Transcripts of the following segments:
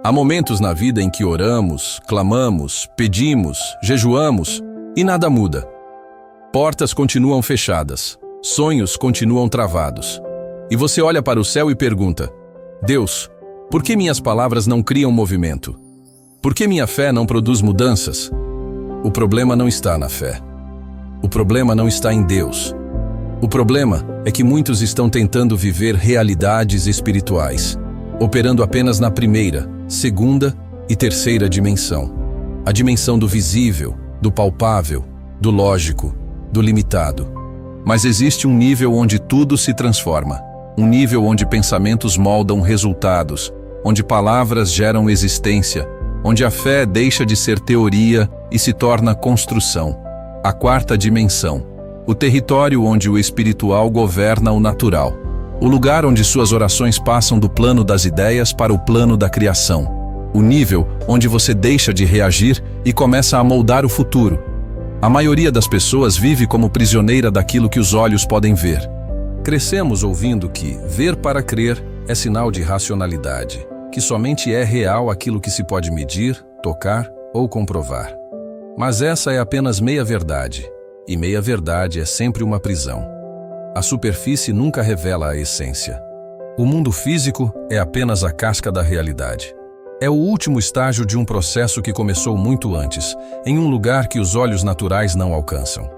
Há momentos na vida em que oramos, clamamos, pedimos, jejuamos e nada muda. Portas continuam fechadas, sonhos continuam travados. E você olha para o céu e pergunta: Deus, por que minhas palavras não criam movimento? Por que minha fé não produz mudanças? O problema não está na fé. O problema não está em Deus. O problema é que muitos estão tentando viver realidades espirituais, operando apenas na primeira, segunda e terceira dimensão. A dimensão do visível, do palpável, do lógico, do limitado. Mas existe um nível onde tudo se transforma. Um nível onde pensamentos moldam resultados, onde palavras geram existência, onde a fé deixa de ser teoria e se torna construção. A quarta dimensão. O território onde o espiritual governa o natural. O lugar onde suas orações passam do plano das ideias para o plano da criação. O nível onde você deixa de reagir e começa a moldar o futuro. A maioria das pessoas vive como prisioneira daquilo que os olhos podem ver. Crescemos ouvindo que ver para crer é sinal de racionalidade, que somente é real aquilo que se pode medir, tocar ou comprovar. Mas essa é apenas meia-verdade, e meia-verdade é sempre uma prisão. A superfície nunca revela a essência. O mundo físico é apenas a casca da realidade. É o último estágio de um processo que começou muito antes, em um lugar que os olhos naturais não alcançam.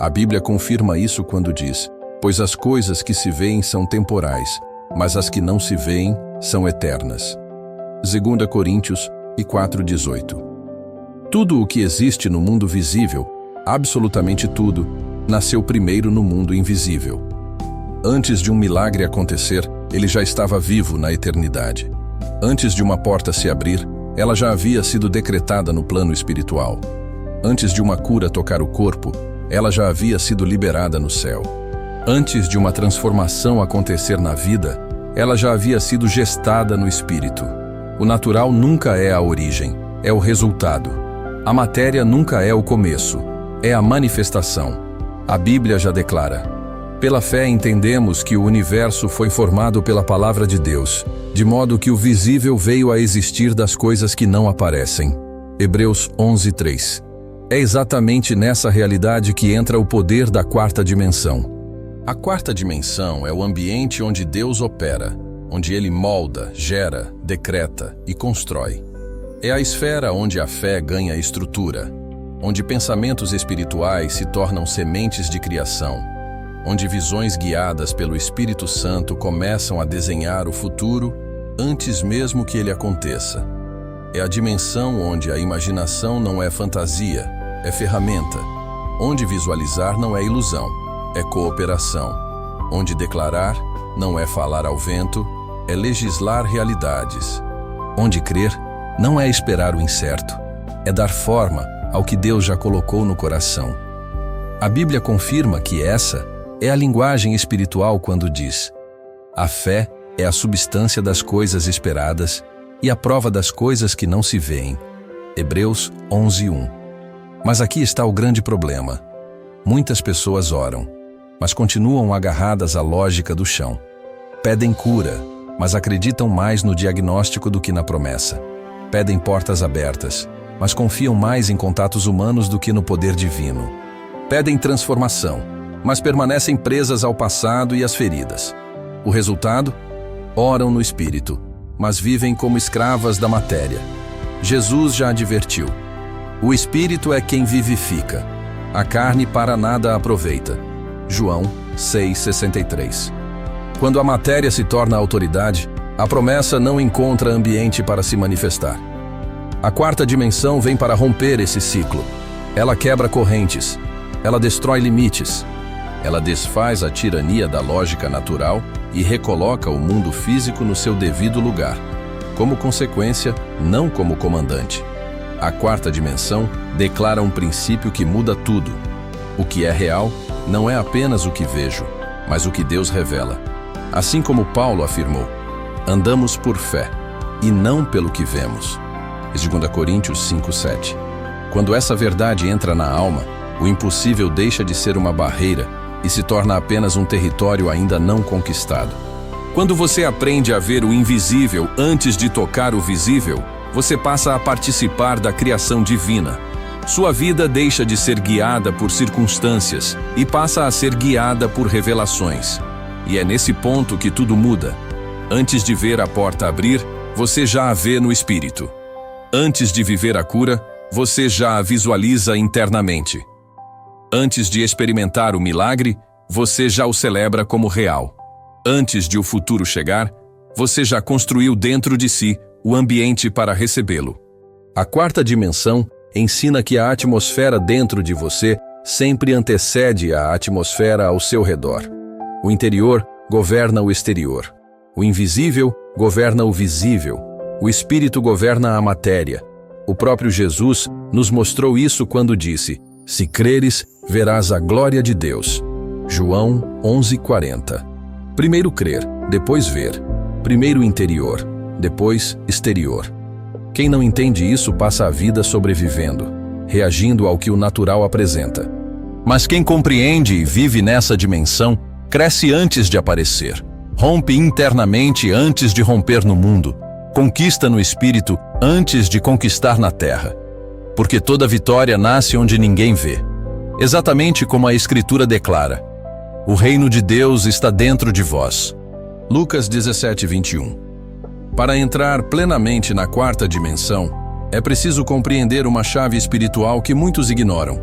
A Bíblia confirma isso quando diz: pois as coisas que se veem são temporais, mas as que não se veem são eternas. 2 Coríntios 4:18. Tudo o que existe no mundo visível, absolutamente tudo, nasceu primeiro no mundo invisível. Antes de um milagre acontecer, ele já estava vivo na eternidade. Antes de uma porta se abrir, ela já havia sido decretada no plano espiritual. Antes de uma cura tocar o corpo, ela já havia sido liberada no céu. Antes de uma transformação acontecer na vida, ela já havia sido gestada no espírito. O natural nunca é a origem, é o resultado. A matéria nunca é o começo, é a manifestação. A Bíblia já declara: pela fé entendemos que o universo foi formado pela palavra de Deus, de modo que o visível veio a existir das coisas que não aparecem. Hebreus 11:3. É exatamente nessa realidade que entra o poder da quarta dimensão. A quarta dimensão é o ambiente onde Deus opera, onde Ele molda, gera, decreta e constrói. É a esfera onde a fé ganha estrutura, onde pensamentos espirituais se tornam sementes de criação, onde visões guiadas pelo Espírito Santo começam a desenhar o futuro antes mesmo que ele aconteça. É a dimensão onde a imaginação não é fantasia, é ferramenta, onde visualizar não é ilusão, é cooperação, onde declarar não é falar ao vento, é legislar realidades, onde crer não é esperar o incerto, é dar forma ao que Deus já colocou no coração. A Bíblia confirma que essa é a linguagem espiritual quando diz: a fé é a substância das coisas esperadas e a prova das coisas que não se veem. Hebreus 11:1. Mas aqui está o grande problema. Muitas pessoas oram, mas continuam agarradas à lógica do chão. Pedem cura, mas acreditam mais no diagnóstico do que na promessa. Pedem portas abertas, mas confiam mais em contatos humanos do que no poder divino. Pedem transformação, mas permanecem presas ao passado e às feridas. O resultado? Oram no espírito, mas vivem como escravas da matéria. Jesus já advertiu: o espírito é quem vivifica, a carne para nada aproveita. João 6,63. Quando a matéria se torna autoridade, a promessa não encontra ambiente para se manifestar. A quarta dimensão vem para romper esse ciclo. Ela quebra correntes, ela destrói limites, ela desfaz a tirania da lógica natural e recoloca o mundo físico no seu devido lugar, como consequência, não como comandante. A quarta dimensão declara um princípio que muda tudo. O que é real não é apenas o que vejo, mas o que Deus revela. Assim como Paulo afirmou: andamos por fé, e não pelo que vemos. 2 Coríntios 5:7. Quando essa verdade entra na alma, o impossível deixa de ser uma barreira e se torna apenas um território ainda não conquistado. Quando você aprende a ver o invisível antes de tocar o visível, você passa a participar da criação divina. Sua vida deixa de ser guiada por circunstâncias e passa a ser guiada por revelações. E é nesse ponto que tudo muda. Antes de ver a porta abrir, você já a vê no espírito. Antes de viver a cura, você já a visualiza internamente. Antes de experimentar o milagre, você já o celebra como real. Antes de o futuro chegar, você já construiu dentro de si o ambiente para recebê-lo. A quarta dimensão ensina que a atmosfera dentro de você sempre antecede a atmosfera ao seu redor. O interior governa o exterior. O invisível governa o visível. O espírito governa a matéria. O próprio Jesus nos mostrou isso quando disse: "Se creres, verás a glória de Deus." João 11:40. Primeiro crer, depois ver. Primeiro interior, depois exterior. Quem não entende isso passa a vida sobrevivendo, reagindo ao que o natural apresenta. Mas quem compreende e vive nessa dimensão, cresce antes de aparecer, rompe internamente antes de romper no mundo, conquista no espírito antes de conquistar na terra. Porque toda vitória nasce onde ninguém vê. Exatamente como a Escritura declara: "O reino de Deus está dentro de vós." Lucas 17:21. Para entrar plenamente na quarta dimensão, é preciso compreender uma chave espiritual que muitos ignoram.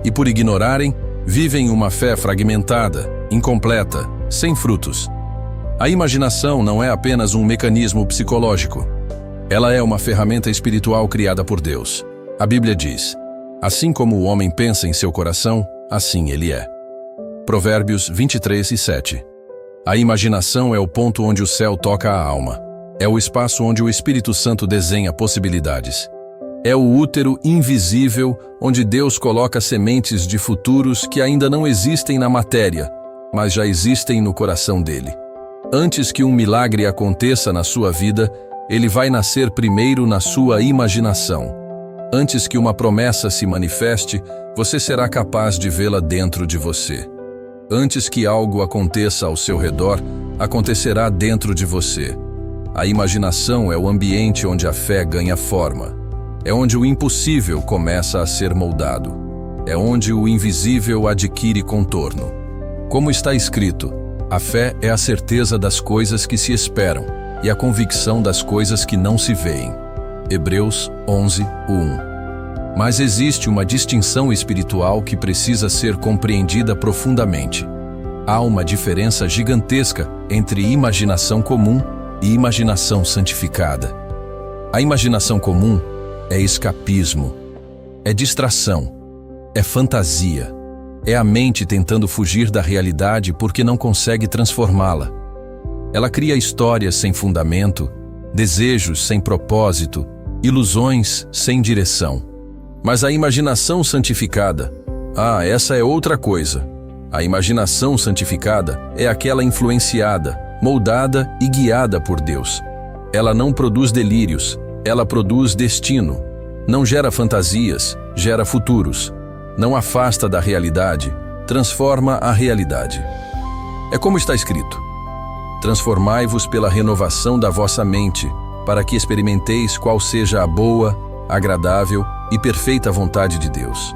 E por ignorarem, vivem uma fé fragmentada, incompleta, sem frutos. A imaginação não é apenas um mecanismo psicológico. Ela é uma ferramenta espiritual criada por Deus. A Bíblia diz: "Assim como o homem pensa em seu coração, assim ele é." Provérbios 23:7. A imaginação é o ponto onde o céu toca a alma. É o espaço onde o Espírito Santo desenha possibilidades. É o útero invisível onde Deus coloca sementes de futuros que ainda não existem na matéria, mas já existem no coração dele. Antes que um milagre aconteça na sua vida, ele vai nascer primeiro na sua imaginação. Antes que uma promessa se manifeste, você será capaz de vê-la dentro de você. Antes que algo aconteça ao seu redor, acontecerá dentro de você. A imaginação é o ambiente onde a fé ganha forma. É onde o impossível começa a ser moldado. É onde o invisível adquire contorno. Como está escrito, a fé é a certeza das coisas que se esperam e a convicção das coisas que não se veem. Hebreus 11:1. Mas existe uma distinção espiritual que precisa ser compreendida profundamente. Há uma diferença gigantesca entre imaginação comum e imaginação santificada. A imaginação comum é escapismo, é distração, é fantasia, é a mente tentando fugir da realidade porque não consegue transformá-la. Ela cria histórias sem fundamento, desejos sem propósito, ilusões sem direção. Mas a imaginação santificada, essa é outra coisa. A imaginação santificada é aquela influenciada, moldada e guiada por Deus. Ela não produz delírios, ela produz destino. Não gera fantasias, gera futuros. Não afasta da realidade, transforma a realidade. É como está escrito: "Transformai-vos pela renovação da vossa mente, para que experimenteis qual seja a boa, agradável e perfeita vontade de Deus."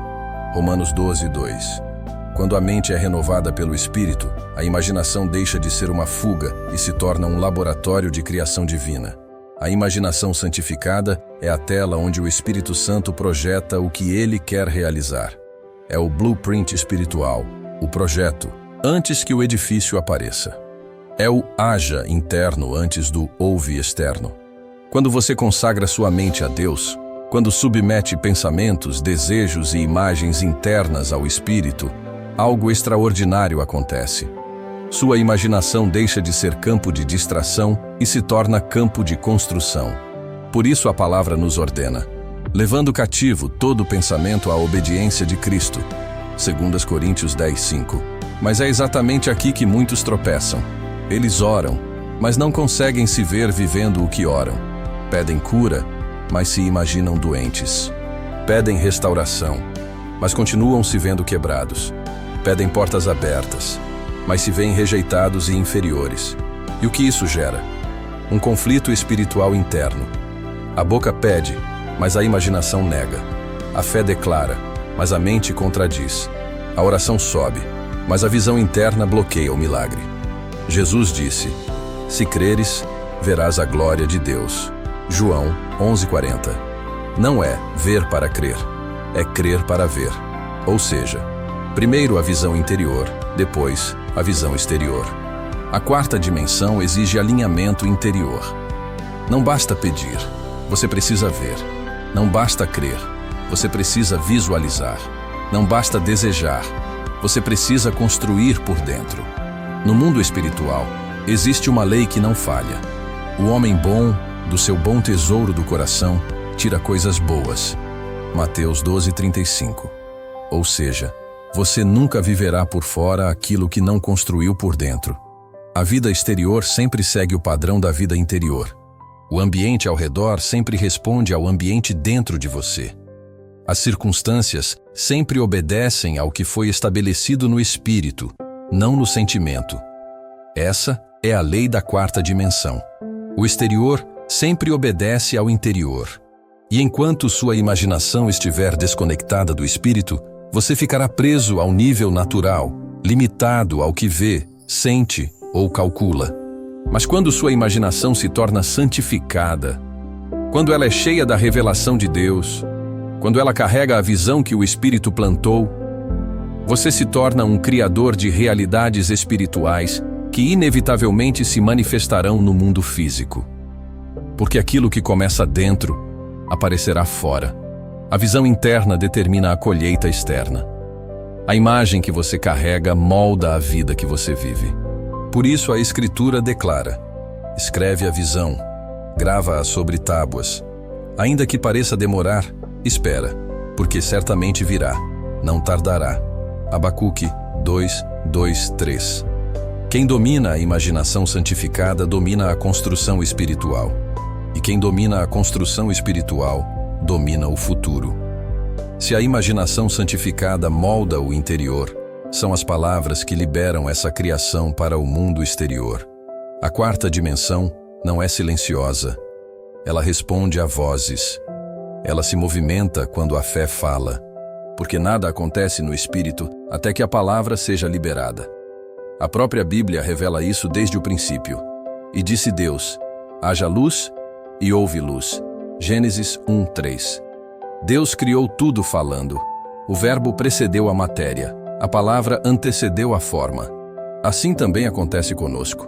Romanos 12:2. Quando a mente é renovada pelo Espírito, a imaginação deixa de ser uma fuga e se torna um laboratório de criação divina. A imaginação santificada é a tela onde o Espírito Santo projeta o que ele quer realizar. É o blueprint espiritual, o projeto, antes que o edifício apareça. É o haja interno antes do ouve externo. Quando você consagra sua mente a Deus, quando submete pensamentos, desejos e imagens internas ao Espírito, algo extraordinário acontece. Sua imaginação deixa de ser campo de distração e se torna campo de construção. Por isso a palavra nos ordena: levando cativo todo pensamento à obediência de Cristo. 2 Coríntios 10:5. Mas é exatamente aqui que muitos tropeçam. Eles oram, mas não conseguem se ver vivendo o que oram. Pedem cura, mas se imaginam doentes. Pedem restauração, mas continuam se vendo quebrados. Pedem portas abertas, mas se veem rejeitados e inferiores. E o que isso gera? Um conflito espiritual interno. A boca pede, mas a imaginação nega. A fé declara, mas a mente contradiz. A oração sobe, mas a visão interna bloqueia o milagre. Jesus disse: "Se creres, verás a glória de Deus." João 11:40. Não é ver para crer, é crer para ver. Ou seja, primeiro a visão interior, depois a visão exterior. A quarta dimensão exige alinhamento interior. Não basta pedir, você precisa ver. Não basta crer, você precisa visualizar. Não basta desejar, você precisa construir por dentro. No mundo espiritual, existe uma lei que não falha. O homem bom, do seu bom tesouro do coração, tira coisas boas. Mateus 12:35. Ou seja, você nunca viverá por fora aquilo que não construiu por dentro. A vida exterior sempre segue o padrão da vida interior. O ambiente ao redor sempre responde ao ambiente dentro de você. As circunstâncias sempre obedecem ao que foi estabelecido no espírito, não no sentimento. Essa é a lei da quarta dimensão. O exterior sempre obedece ao interior. E enquanto sua imaginação estiver desconectada do espírito, você ficará preso ao nível natural, limitado ao que vê, sente ou calcula. Mas quando sua imaginação se torna santificada, quando ela é cheia da revelação de Deus, quando ela carrega a visão que o Espírito plantou, você se torna um criador de realidades espirituais que inevitavelmente se manifestarão no mundo físico. Porque aquilo que começa dentro aparecerá fora. A visão interna determina a colheita externa. A imagem que você carrega molda a vida que você vive. Por isso a Escritura declara: escreve a visão, grava-a sobre tábuas. Ainda que pareça demorar, espera, porque certamente virá, não tardará. Abacuque 2:2-3. Quem domina a imaginação santificada domina a construção espiritual. E quem domina a construção espiritual, domina o futuro. Se a imaginação santificada molda o interior, são as palavras que liberam essa criação para o mundo exterior. A quarta dimensão não é silenciosa. Ela responde a vozes. Ela se movimenta quando a fé fala, porque nada acontece no espírito até que a palavra seja liberada. A própria Bíblia revela isso desde o princípio. E disse Deus: haja luz, e houve luz. Gênesis 1:3. Deus criou tudo falando. O verbo precedeu a matéria. A palavra antecedeu a forma. Assim também acontece conosco.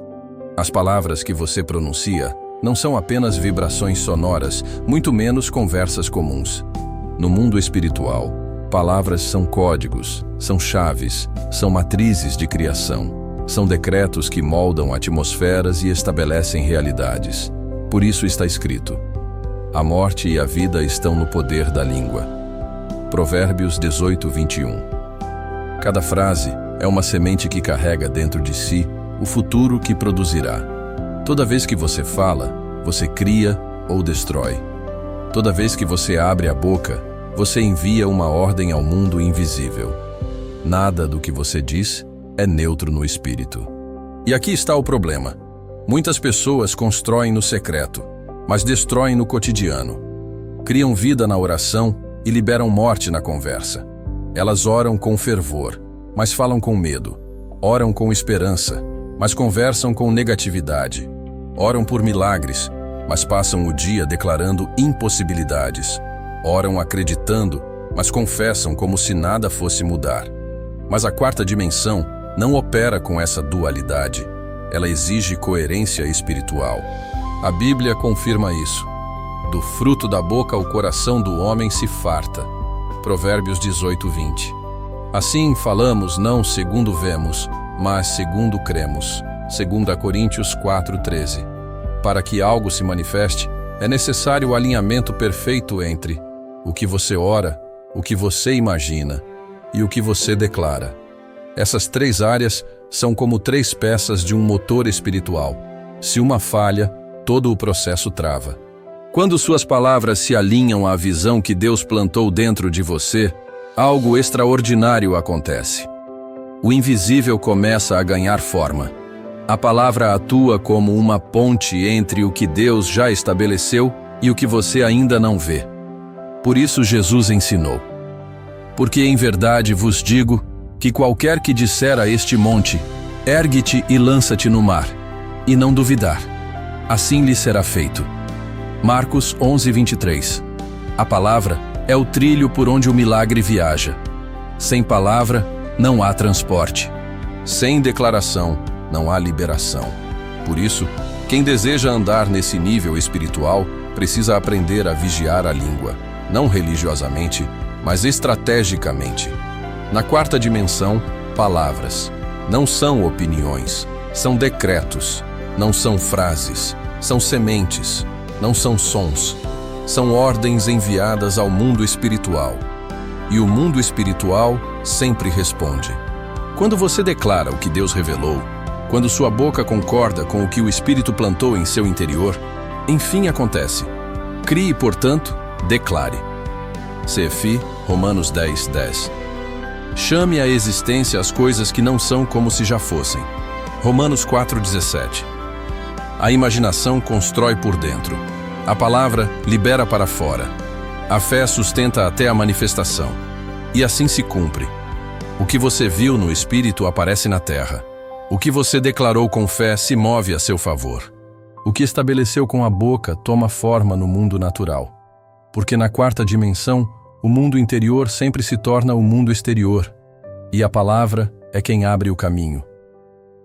As palavras que você pronuncia não são apenas vibrações sonoras, muito menos conversas comuns. No mundo espiritual, palavras são códigos, são chaves, são matrizes de criação, são decretos que moldam atmosferas e estabelecem realidades. Por isso está escrito: a morte e a vida estão no poder da língua. Provérbios 18:21. Cada frase é uma semente que carrega dentro de si o futuro que produzirá. Toda vez que você fala, você cria ou destrói. Toda vez que você abre a boca, você envia uma ordem ao mundo invisível. Nada do que você diz é neutro no espírito. E aqui está o problema. Muitas pessoas constroem no secreto, mas destroem no cotidiano. Criam vida na oração e liberam morte na conversa. Elas oram com fervor, mas falam com medo. Oram com esperança, mas conversam com negatividade. Oram por milagres, mas passam o dia declarando impossibilidades. Oram acreditando, mas confessam como se nada fosse mudar. Mas a quarta dimensão não opera com essa dualidade. Ela exige coerência espiritual. A Bíblia confirma isso. Do fruto da boca o coração do homem se farta. Provérbios 18:20. Assim falamos não segundo vemos, mas segundo cremos. 2 Coríntios 4:13. Para que algo se manifeste, é necessário o alinhamento perfeito entre o que você ora, o que você imagina e o que você declara. Essas três áreas são como três peças de um motor espiritual. Se uma falha, todo o processo trava. Quando suas palavras se alinham à visão que Deus plantou dentro de você, algo extraordinário acontece. O invisível começa a ganhar forma. A palavra atua como uma ponte entre o que Deus já estabeleceu e o que você ainda não vê. Por isso Jesus ensinou: porque em verdade vos digo que qualquer que disser a este monte, ergue-te e lança-te no mar, e não duvidar, assim lhe será feito. Marcos 11:23. A palavra é o trilho por onde o milagre viaja. Sem palavra, não há transporte. Sem declaração, não há liberação. Por isso, quem deseja andar nesse nível espiritual precisa aprender a vigiar a língua, não religiosamente, mas estrategicamente. Na quarta dimensão, palavras não são opiniões, são decretos, não são frases, são sementes, não são sons, são ordens enviadas ao mundo espiritual. E o mundo espiritual sempre responde. Quando você declara o que Deus revelou, quando sua boca concorda com o que o Espírito plantou em seu interior, enfim acontece. Crie, portanto, declare. CFI, Romanos 10:10. Chame à existência as coisas que não são como se já fossem. Romanos 4:17. A imaginação constrói por dentro. A palavra libera para fora. A fé sustenta até a manifestação. E assim se cumpre. O que você viu no Espírito aparece na terra. O que você declarou com fé se move a seu favor. O que estabeleceu com a boca toma forma no mundo natural. Porque na quarta dimensão, o mundo interior sempre se torna o mundo exterior. E a palavra é quem abre o caminho.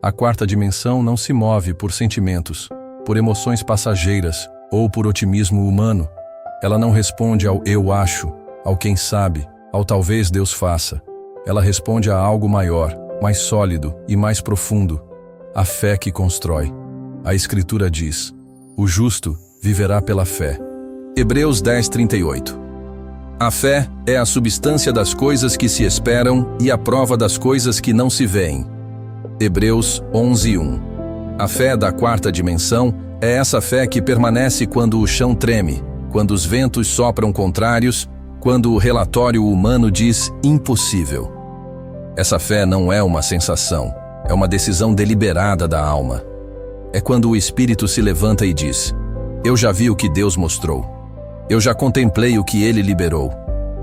A quarta dimensão não se move por sentimentos, por emoções passageiras ou por otimismo humano. Ela não responde ao eu acho, ao quem sabe, ao talvez Deus faça. Ela responde a algo maior, mais sólido e mais profundo, a fé que constrói. A Escritura diz: o justo viverá pela fé. Hebreus 10:38. A fé é a substância das coisas que se esperam e a prova das coisas que não se veem. Hebreus 11:1. A fé da quarta dimensão é essa fé que permanece quando o chão treme, quando os ventos sopram contrários, quando o relatório humano diz impossível. Essa fé não é uma sensação, é uma decisão deliberada da alma. É quando o Espírito se levanta e diz: eu já vi o que Deus mostrou. Eu já contemplei o que Ele liberou.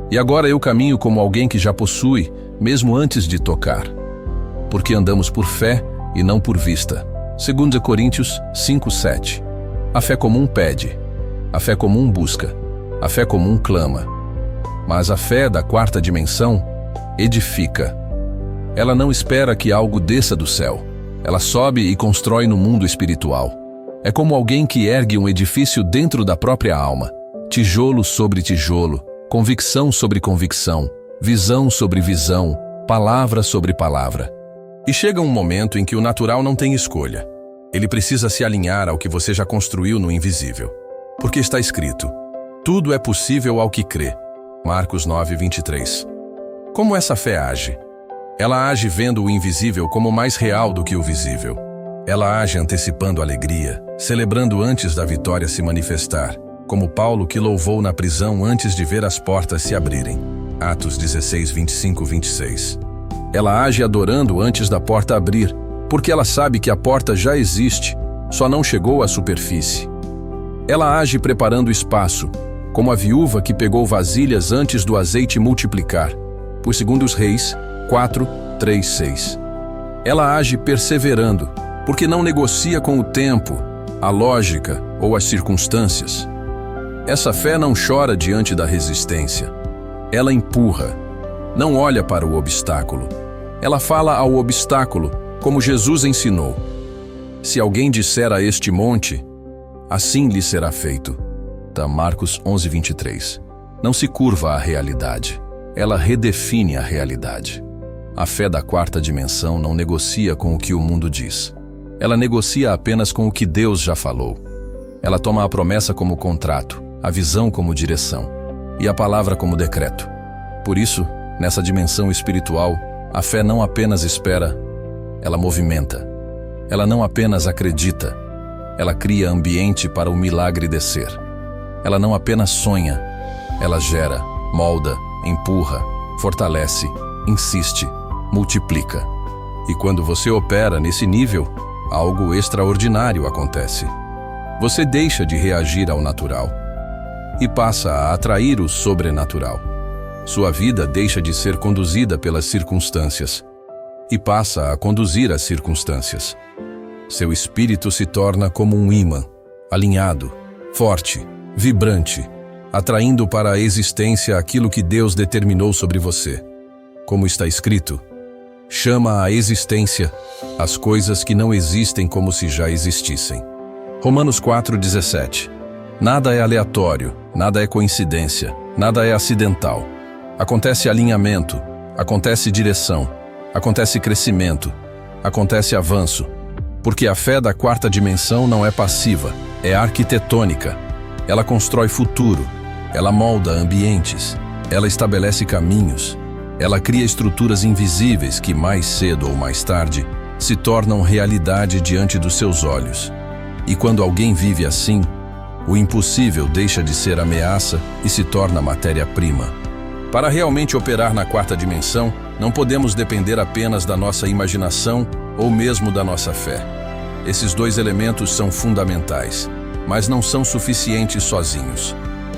E agora eu caminho como alguém que já possui, mesmo antes de tocar. Porque andamos por fé e não por vista. 2 Coríntios 5:7. A fé comum pede. A fé comum busca. A fé comum clama. Mas a fé da quarta dimensão edifica. Ela não espera que algo desça do céu. Ela sobe e constrói no mundo espiritual. É como alguém que ergue um edifício dentro da própria alma. Tijolo sobre tijolo, convicção sobre convicção, visão sobre visão, palavra sobre palavra. E chega um momento em que o natural não tem escolha. Ele precisa se alinhar ao que você já construiu no invisível. Porque está escrito: tudo é possível ao que crê. Marcos 9:23. Como essa fé age? Ela age vendo o invisível como mais real do que o visível. Ela age antecipando a alegria, celebrando antes da vitória se manifestar, como Paulo que louvou na prisão antes de ver as portas se abrirem. Atos 16:25-26. Ela age adorando antes da porta abrir, porque ela sabe que a porta já existe, só não chegou à superfície. Ela age preparando espaço, como a viúva que pegou vasilhas antes do azeite multiplicar, por 2 Reis 4:3-6. Ela age perseverando, porque não negocia com o tempo, a lógica ou as circunstâncias. Essa fé não chora diante da resistência. Ela empurra, não olha para o obstáculo. Ela fala ao obstáculo, como Jesus ensinou: se alguém disser a este monte, assim lhe será feito. Marcos 11:23. Não se curva à realidade. Ela redefine a realidade. A fé da quarta dimensão não negocia com o que o mundo diz. Ela negocia apenas com o que Deus já falou. Ela toma a promessa como contrato, a visão como direção e a palavra como decreto. Por isso, nessa dimensão espiritual, a fé não apenas espera, ela movimenta. Ela não apenas acredita, ela cria ambiente para o milagre descer. Ela não apenas sonha, ela gera, molda, empurra, fortalece, insiste, multiplica. E quando você opera nesse nível, algo extraordinário acontece. Você deixa de reagir ao natural e passa a atrair o sobrenatural. Sua vida deixa de ser conduzida pelas circunstâncias e passa a conduzir as circunstâncias. Seu espírito se torna como um ímã, alinhado, forte, vibrante, atraindo para a existência aquilo que Deus determinou sobre você. Como está escrito, chama à existência as coisas que não existem como se já existissem. Romanos 4,17. Nada é aleatório, nada é coincidência, nada é acidental. Acontece alinhamento, acontece direção, acontece crescimento, acontece avanço. Porque a fé da quarta dimensão não é passiva, é arquitetônica. Ela constrói futuro, ela molda ambientes, ela estabelece caminhos, ela cria estruturas invisíveis que mais cedo ou mais tarde se tornam realidade diante dos seus olhos. E quando alguém vive assim, o impossível deixa de ser ameaça e se torna matéria-prima. Para realmente operar na quarta dimensão, não podemos depender apenas da nossa imaginação ou mesmo da nossa fé. Esses dois elementos são fundamentais, mas não são suficientes sozinhos.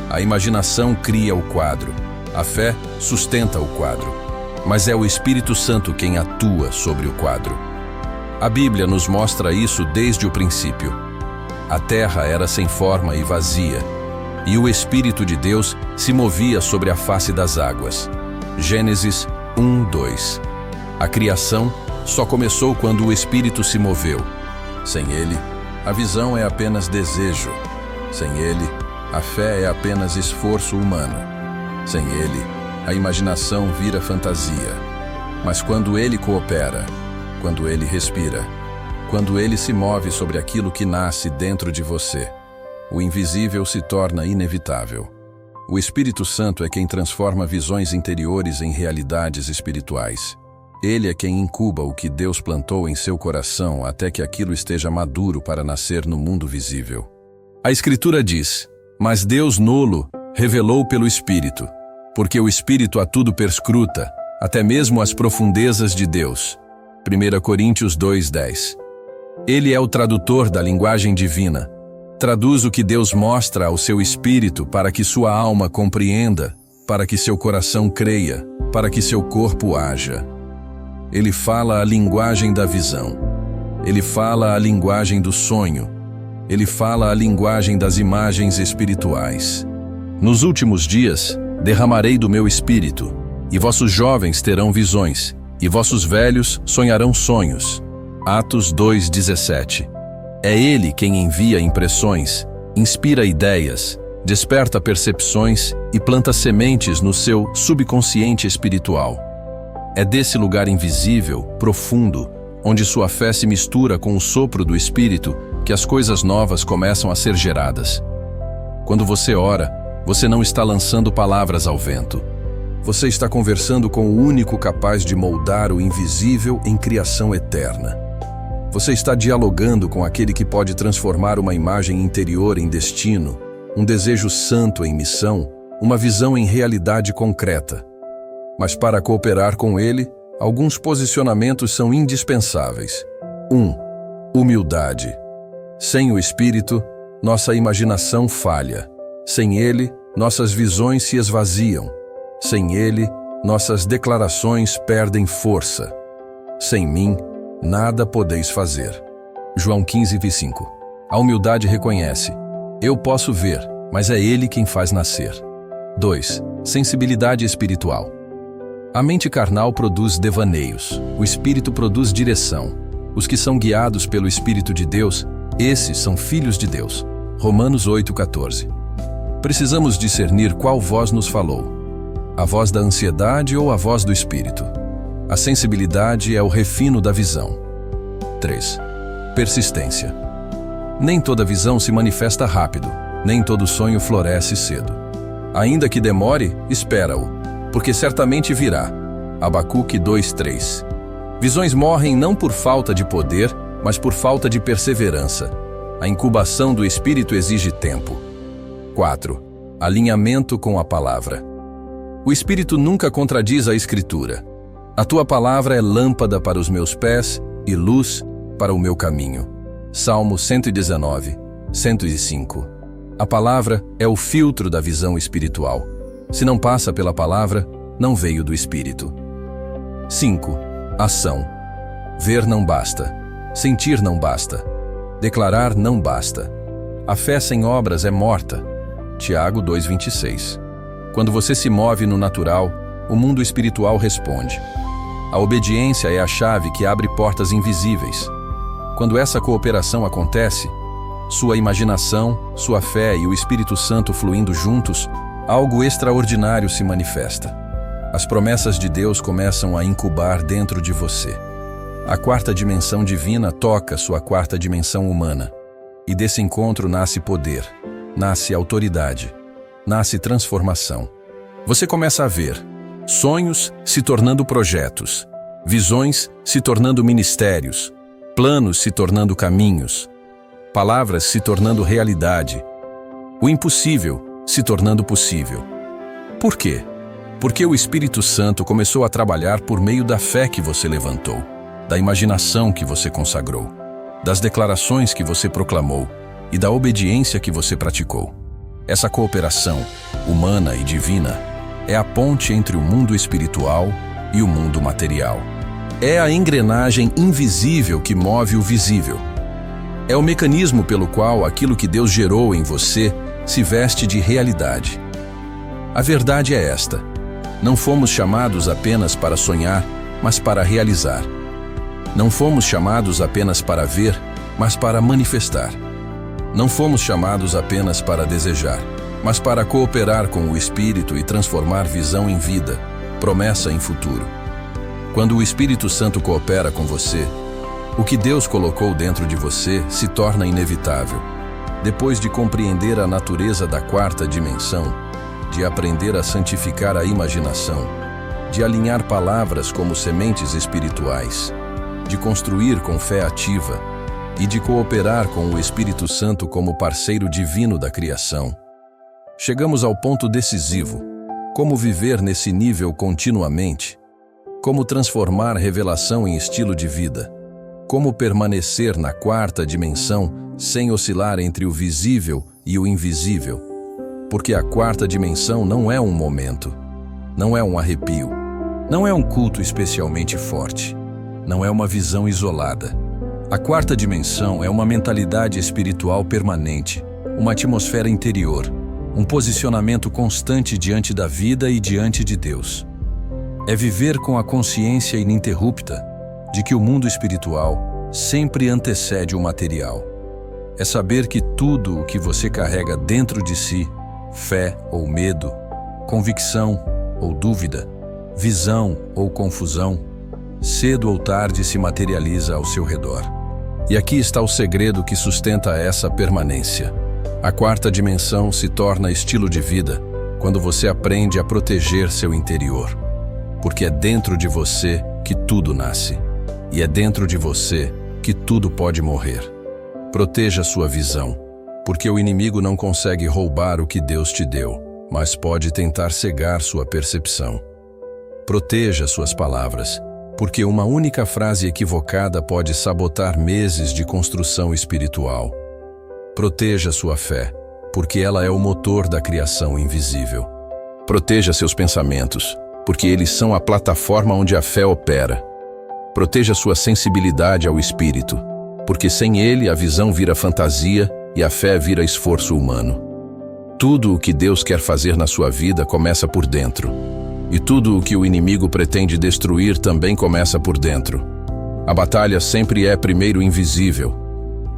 A imaginação cria o quadro, a fé sustenta o quadro, mas é o Espírito Santo quem atua sobre o quadro. A Bíblia nos mostra isso desde o princípio. A terra era sem forma e vazia, e o Espírito de Deus se movia sobre a face das águas. Gênesis 1:2. A criação só começou quando o Espírito se moveu. Sem ele, a visão é apenas desejo. Sem ele, a fé é apenas esforço humano. Sem ele, a imaginação vira fantasia. Mas quando ele coopera, quando ele respira, quando ele se move sobre aquilo que nasce dentro de você, o invisível se torna inevitável. O Espírito Santo é quem transforma visões interiores em realidades espirituais. Ele é quem incuba o que Deus plantou em seu coração até que aquilo esteja maduro para nascer no mundo visível. A Escritura diz: mas Deus nulo revelou pelo Espírito, porque o Espírito a tudo perscruta, até mesmo as profundezas de Deus. 1 Coríntios 2:10. Ele é o tradutor da linguagem divina. Traduz o que Deus mostra ao seu espírito para que sua alma compreenda, para que seu coração creia, para que seu corpo haja. Ele fala a linguagem da visão. Ele fala a linguagem do sonho. Ele fala a linguagem das imagens espirituais. Nos últimos dias, derramarei do meu espírito, e vossos jovens terão visões, e vossos velhos sonharão sonhos. Atos 2:17. É Ele quem envia impressões, inspira ideias, desperta percepções e planta sementes no seu subconsciente espiritual. É desse lugar invisível, profundo, onde sua fé se mistura com o sopro do Espírito, que as coisas novas começam a ser geradas. Quando você ora, você não está lançando palavras ao vento. Você está conversando com o único capaz de moldar o invisível em criação eterna. Você está dialogando com aquele que pode transformar uma imagem interior em destino, um desejo santo em missão, uma visão em realidade concreta. Mas para cooperar com ele, alguns posicionamentos são indispensáveis. 1. Humildade. Sem o Espírito, nossa imaginação falha. Sem ele, nossas visões se esvaziam. Sem ele, nossas declarações perdem força. Sem mim, nada podeis fazer. João 15:5. A humildade reconhece: eu posso ver, mas é Ele quem faz nascer. 2. Sensibilidade espiritual. A mente carnal produz devaneios, o Espírito produz direção. Os que são guiados pelo Espírito de Deus, esses são filhos de Deus. Romanos 8:14. Precisamos discernir qual voz nos falou: a voz da ansiedade ou a voz do Espírito. A sensibilidade é o refino da visão. 3. Persistência. Nem toda visão se manifesta rápido, nem todo sonho floresce cedo. Ainda que demore, espera-o, porque certamente virá. Abacuque 2:3. Visões morrem não por falta de poder, mas por falta de perseverança. A incubação do Espírito exige tempo. 4. Alinhamento com a palavra. O Espírito nunca contradiz a Escritura. A tua palavra é lâmpada para os meus pés e luz para o meu caminho. Salmo 119, 105. A palavra é o filtro da visão espiritual. Se não passa pela palavra, não veio do Espírito. 5. Ação. Ver não basta. Sentir não basta. Declarar não basta. A fé sem obras é morta. Tiago 2,26. Quando você se move no natural, o mundo espiritual responde. A obediência é a chave que abre portas invisíveis. Quando essa cooperação acontece, sua imaginação, sua fé e o Espírito Santo fluindo juntos, algo extraordinário se manifesta. As promessas de Deus começam a incubar dentro de você. A quarta dimensão divina toca sua quarta dimensão humana. E desse encontro nasce poder, nasce autoridade, nasce transformação. Você começa a ver sonhos se tornando projetos, visões se tornando ministérios, planos se tornando caminhos, palavras se tornando realidade, o impossível se tornando possível. Por quê? Porque o Espírito Santo começou a trabalhar por meio da fé que você levantou, da imaginação que você consagrou, das declarações que você proclamou e da obediência que você praticou. Essa cooperação, humana e divina, é a ponte entre o mundo espiritual e o mundo material. É a engrenagem invisível que move o visível. É o mecanismo pelo qual aquilo que Deus gerou em você se veste de realidade. A verdade é esta: não fomos chamados apenas para sonhar, mas para realizar. Não fomos chamados apenas para ver, mas para manifestar. Não fomos chamados apenas para desejar, mas para cooperar com o Espírito e transformar visão em vida, promessa em futuro. Quando o Espírito Santo coopera com você, o que Deus colocou dentro de você se torna inevitável. Depois de compreender a natureza da quarta dimensão, de aprender a santificar a imaginação, de alinhar palavras como sementes espirituais, de construir com fé ativa e de cooperar com o Espírito Santo como parceiro divino da criação, chegamos ao ponto decisivo: como viver nesse nível continuamente, como transformar revelação em estilo de vida, como permanecer na quarta dimensão sem oscilar entre o visível e o invisível. Porque a quarta dimensão não é um momento, não é um arrepio, não é um culto especialmente forte, não é uma visão isolada. A quarta dimensão é uma mentalidade espiritual permanente, uma atmosfera interior, um posicionamento constante diante da vida e diante de Deus. É viver com a consciência ininterrupta de que o mundo espiritual sempre antecede o material. É saber que tudo o que você carrega dentro de si, fé ou medo, convicção ou dúvida, visão ou confusão, cedo ou tarde se materializa ao seu redor. E aqui está o segredo que sustenta essa permanência. A quarta dimensão se torna estilo de vida quando você aprende a proteger seu interior. Porque é dentro de você que tudo nasce. E é dentro de você que tudo pode morrer. Proteja sua visão, porque o inimigo não consegue roubar o que Deus te deu, mas pode tentar cegar sua percepção. Proteja suas palavras, porque uma única frase equivocada pode sabotar meses de construção espiritual. Proteja sua fé, porque ela é o motor da criação invisível. Proteja seus pensamentos, porque eles são a plataforma onde a fé opera. Proteja sua sensibilidade ao Espírito, porque sem ele a visão vira fantasia e a fé vira esforço humano. Tudo o que Deus quer fazer na sua vida começa por dentro. E tudo o que o inimigo pretende destruir também começa por dentro. A batalha sempre é primeiro invisível,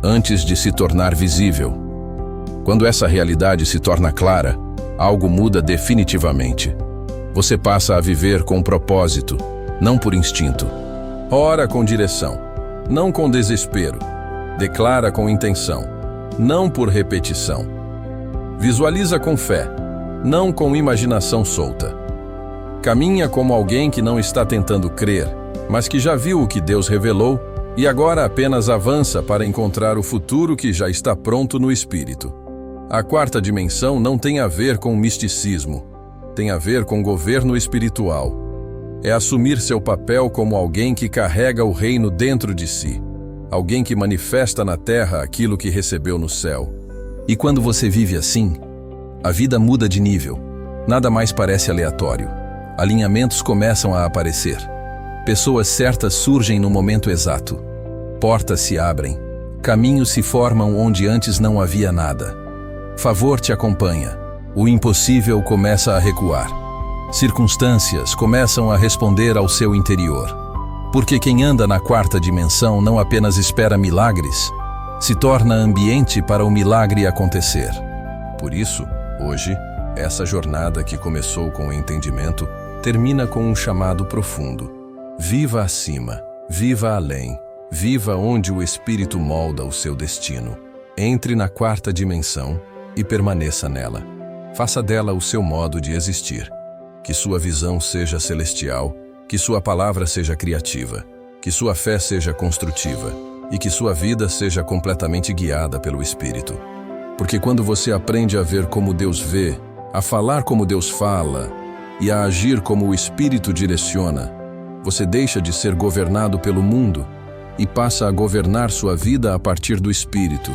antes de se tornar visível. Quando essa realidade se torna clara, algo muda definitivamente. Você passa a viver com propósito, não por instinto. Ora com direção, não com desespero. Declara com intenção, não por repetição. Visualiza com fé, não com imaginação solta. Caminha como alguém que não está tentando crer, mas que já viu o que Deus revelou e agora apenas avança para encontrar o futuro que já está pronto no Espírito. A quarta dimensão não tem a ver com misticismo, tem a ver com governo espiritual. É assumir seu papel como alguém que carrega o reino dentro de si. alguém que manifesta na terra aquilo que recebeu no céu. E quando você vive assim, a vida muda de nível. Nada mais parece aleatório. Alinhamentos começam a aparecer. Pessoas certas surgem no momento exato. Portas se abrem. Caminhos se formam onde antes não havia nada. Favor te acompanha. O impossível começa a recuar. Circunstâncias começam a responder ao seu interior. Porque quem anda na quarta dimensão não apenas espera milagres, se torna ambiente para o milagre acontecer. Por isso, hoje, essa jornada que começou com o entendimento termina com um chamado profundo. Viva acima, viva além, viva onde o Espírito molda o seu destino. Entre na quarta dimensão e permaneça nela. Faça dela o seu modo de existir. Que sua visão seja celestial, que sua palavra seja criativa, que sua fé seja construtiva e que sua vida seja completamente guiada pelo Espírito. Porque quando você aprende a ver como Deus vê, a falar como Deus fala e a agir como o Espírito direciona, você deixa de ser governado pelo mundo e passa a governar sua vida a partir do Espírito.